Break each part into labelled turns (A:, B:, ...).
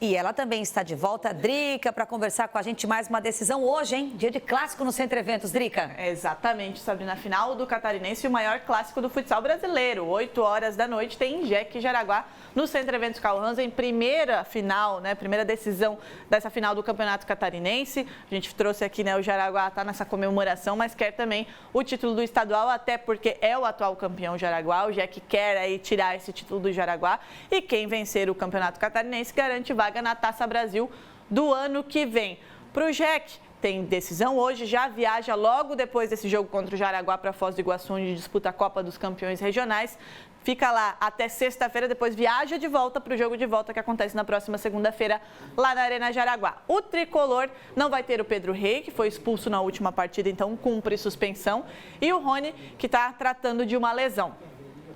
A: E ela também está de volta, Drica, para conversar com a gente mais uma decisão hoje, hein? Dia de clássico no Centro Eventos, Drica.
B: Exatamente, Sabrina. Final do Catarinense, o maior clássico do futsal brasileiro. 8 horas da noite tem Jack e Jaraguá no Centro Eventos Carl Hansen, primeira final, né? Primeira decisão dessa final do Campeonato Catarinense. A gente trouxe aqui, né? O Jaraguá está nessa comemoração, mas quer também o título do estadual, até porque é o atual campeão Jaraguá. O Jack quer aí tirar esse título do Jaraguá. E quem vencer o Campeonato Catarinense garante vaga na Taça Brasil do ano que vem. Para o Jack, tem decisão hoje, já viaja logo depois desse jogo contra o Jaraguá para Foz do Iguaçu, onde disputa a Copa dos Campeões Regionais. Fica lá até sexta-feira, depois viaja de volta para o jogo de volta que acontece na próxima segunda-feira lá na Arena Jaraguá. O tricolor não vai ter o Pedro Rey, que foi expulso na última partida, então cumpre suspensão, e o Rony, que está tratando de uma lesão.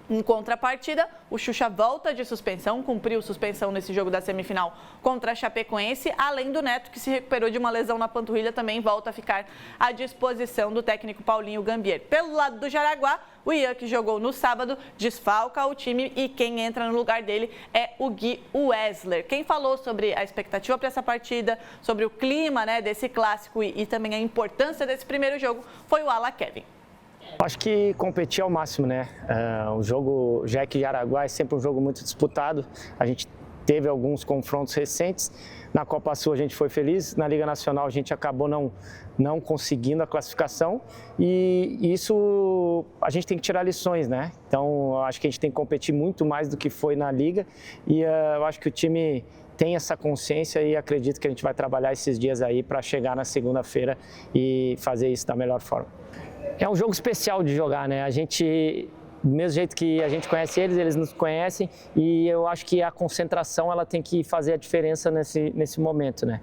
B: Em contrapartida, o Xuxa volta de suspensão, cumpriu suspensão nesse jogo da semifinal contra a Chapecoense, além do Neto, que se recuperou de uma lesão na panturrilha, também volta a ficar à disposição do técnico Paulinho Gambier. Pelo lado do Jaraguá, o Ian, que jogou no sábado, desfalca o time e quem entra no lugar dele é o Gui Wessler. Quem falou sobre a expectativa para essa partida, sobre o clima, né, desse clássico e também a importância desse primeiro jogo foi o Ala Kevin.
C: Acho que competir ao máximo, né? O jogo Jack e Jaraguá é sempre um jogo muito disputado. A gente teve alguns confrontos recentes. Na Copa Sul a gente foi feliz, na Liga Nacional a gente acabou não conseguindo a classificação e isso a gente tem que tirar lições, né? Então acho que a gente tem que competir muito mais do que foi na Liga e eu acho que o time tem essa consciência e acredito que a gente vai trabalhar esses dias aí para chegar na segunda-feira e fazer isso da melhor forma. É um jogo especial de jogar, né? A gente, do mesmo jeito que a gente conhece eles, eles nos conhecem e eu acho que a concentração ela tem que fazer a diferença nesse momento, né?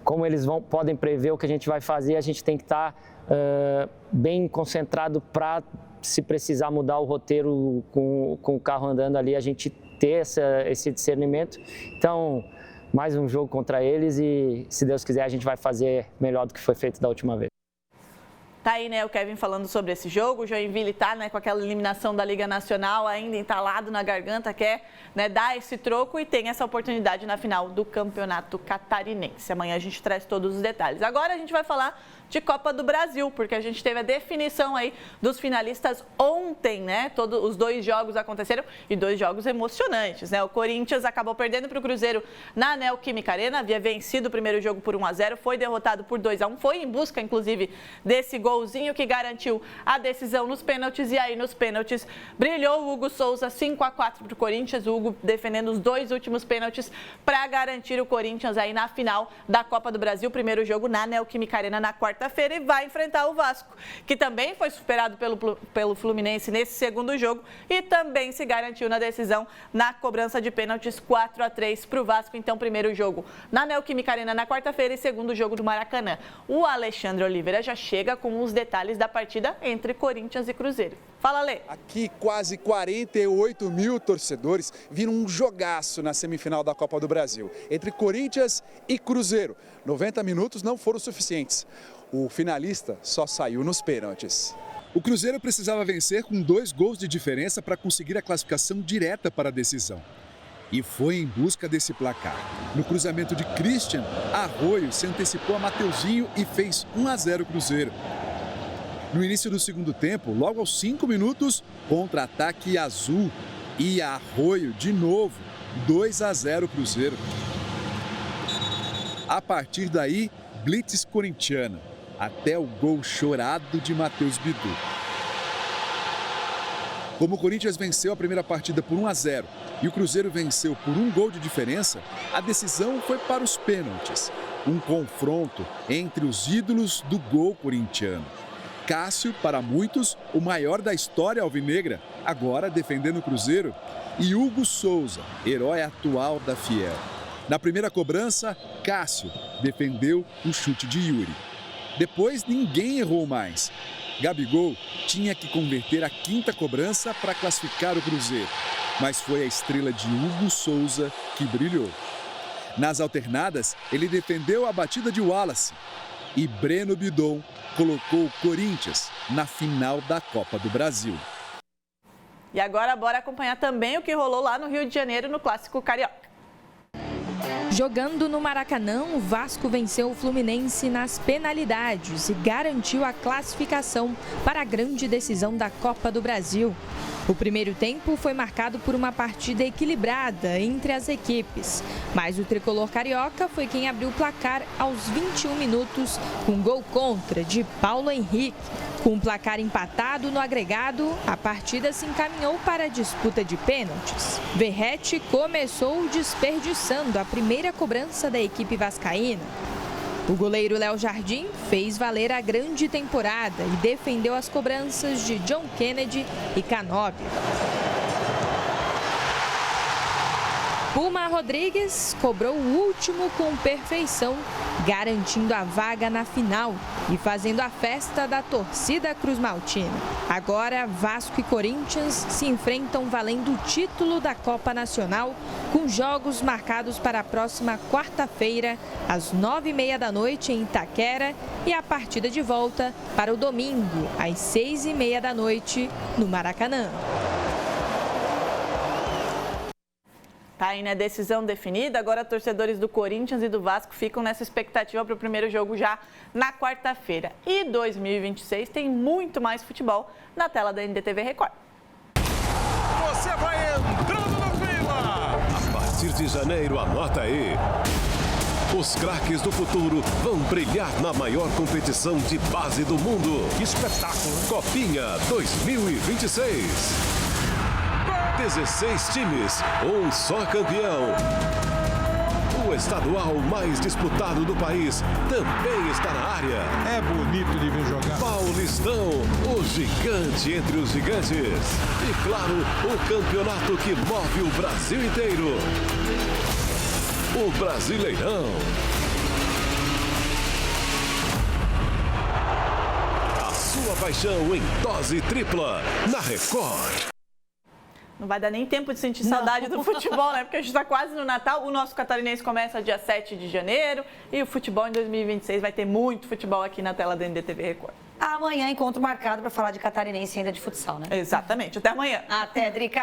C: Como eles podem prever o que a gente vai fazer, a gente tem que estar bem concentrado para, se precisar mudar o roteiro com o carro andando ali, a gente ter esse discernimento. Então, mais um jogo contra eles e, se Deus quiser, a gente vai fazer melhor do que foi feito da última vez.
B: Tá aí, né, o Kevin falando sobre esse jogo. O Joinville tá, né, com aquela eliminação da Liga Nacional ainda entalado na garganta, quer, né, dar esse troco e tem essa oportunidade na final do Campeonato Catarinense. Amanhã a gente traz todos os detalhes. Agora a gente vai falar de Copa do Brasil, porque a gente teve a definição aí dos finalistas ontem, né? Todos os 2 jogos aconteceram e 2 jogos emocionantes, né? O Corinthians acabou perdendo para o Cruzeiro na Neoquímica Arena, havia vencido o primeiro jogo por 1-0, foi derrotado por 2-1, foi em busca, inclusive, desse golzinho que garantiu a decisão nos pênaltis e aí nos pênaltis brilhou o Hugo Souza, 5-4 para o Corinthians, o Hugo defendendo os 2 últimos pênaltis para garantir o Corinthians aí na final da Copa do Brasil, primeiro jogo na Neoquímica Arena na quarta-feira e vai enfrentar o Vasco, que também foi superado pelo Fluminense nesse segundo jogo e também se garantiu na decisão na cobrança de pênaltis 4-3 para o Vasco. Então, primeiro jogo na Neoquímica Arena na quarta-feira e segundo jogo do Maracanã. O Alexandre Oliveira já chega com os detalhes da partida entre Corinthians e Cruzeiro. Fala, Lê.
D: Aqui quase 48 mil torcedores viram um jogaço na semifinal da Copa do Brasil entre Corinthians e Cruzeiro. 90 minutos não foram suficientes. O finalista só saiu nos pênaltis. O Cruzeiro precisava vencer com 2 gols de diferença para conseguir a classificação direta para a decisão. E foi em busca desse placar. No cruzamento de Christian, Arroio se antecipou a Mateuzinho e fez 1-0 Cruzeiro. No início do segundo tempo, logo aos 5 minutos, contra-ataque azul. E Arroio de novo, 2-0 Cruzeiro. A partir daí, blitz corintiana, até o gol chorado de Matheus Bidu. Como o Corinthians venceu a primeira partida por 1-0 e o Cruzeiro venceu por 1 gol de diferença, a decisão foi para os pênaltis. Um confronto entre os ídolos do gol corintiano. Cássio, para muitos, o maior da história alvinegra, agora defendendo o Cruzeiro, e Hugo Souza, herói atual da Fiel. Na primeira cobrança, Cássio defendeu o chute de Yuri. Depois, ninguém errou mais. Gabigol tinha que converter a 5ª cobrança para classificar o Cruzeiro, mas foi a estrela de Hugo Souza que brilhou. Nas alternadas, ele defendeu a batida de Wallace e Breno Bidon colocou o Corinthians na final da Copa do Brasil.
B: E agora, bora acompanhar também o que rolou lá no Rio de Janeiro no Clássico Carioca.
E: Jogando no Maracanã, o Vasco venceu o Fluminense nas penalidades e garantiu a classificação para a grande decisão da Copa do Brasil. O primeiro tempo foi marcado por uma partida equilibrada entre as equipes, mas o tricolor carioca foi quem abriu o placar aos 21 minutos com gol contra de Paulo Henrique. Com o placar empatado no agregado, a partida se encaminhou para a disputa de pênaltis. Verratti começou desperdiçando a primeira cobrança da equipe vascaína. O goleiro Léo Jardim fez valer a grande temporada e defendeu as cobranças de John Kennedy e Canóbio. Puma Rodrigues cobrou o último com perfeição, garantindo a vaga na final e fazendo a festa da torcida cruzmaltina. Agora, Vasco e Corinthians se enfrentam valendo o título da Copa Nacional, com jogos marcados para a próxima quarta-feira, às 9h30 da noite em Itaquera, e a partida de volta para o domingo, às 6h30 da noite, no Maracanã.
B: Tá aí, né? Decisão definida. Agora, torcedores do Corinthians e do Vasco ficam nessa expectativa para o primeiro jogo já na quarta-feira. E 2026 tem muito mais futebol na tela da NDTV Record.
F: Você vai entrando no clima! A partir de janeiro, anota aí. Os craques do futuro vão brilhar na maior competição de base do mundo. Que espetáculo! Copinha 2026. 16 times, um só campeão. O estadual mais disputado do país também está na área.
G: É bonito de ver jogar.
F: Paulistão, o gigante entre os gigantes. E claro, o campeonato que move o Brasil inteiro. O Brasileirão. A sua paixão em dose tripla na Record.
B: Não vai dar nem tempo de sentir saudade do futebol, né? Porque a gente está quase no Natal. O nosso catarinense começa dia 7 de janeiro. E o futebol em 2026 vai ter muito futebol aqui na tela da NDTV Record.
A: Amanhã, encontro marcado para falar de catarinense e ainda de futsal, né?
B: Exatamente. Até amanhã.
A: Até, Drica.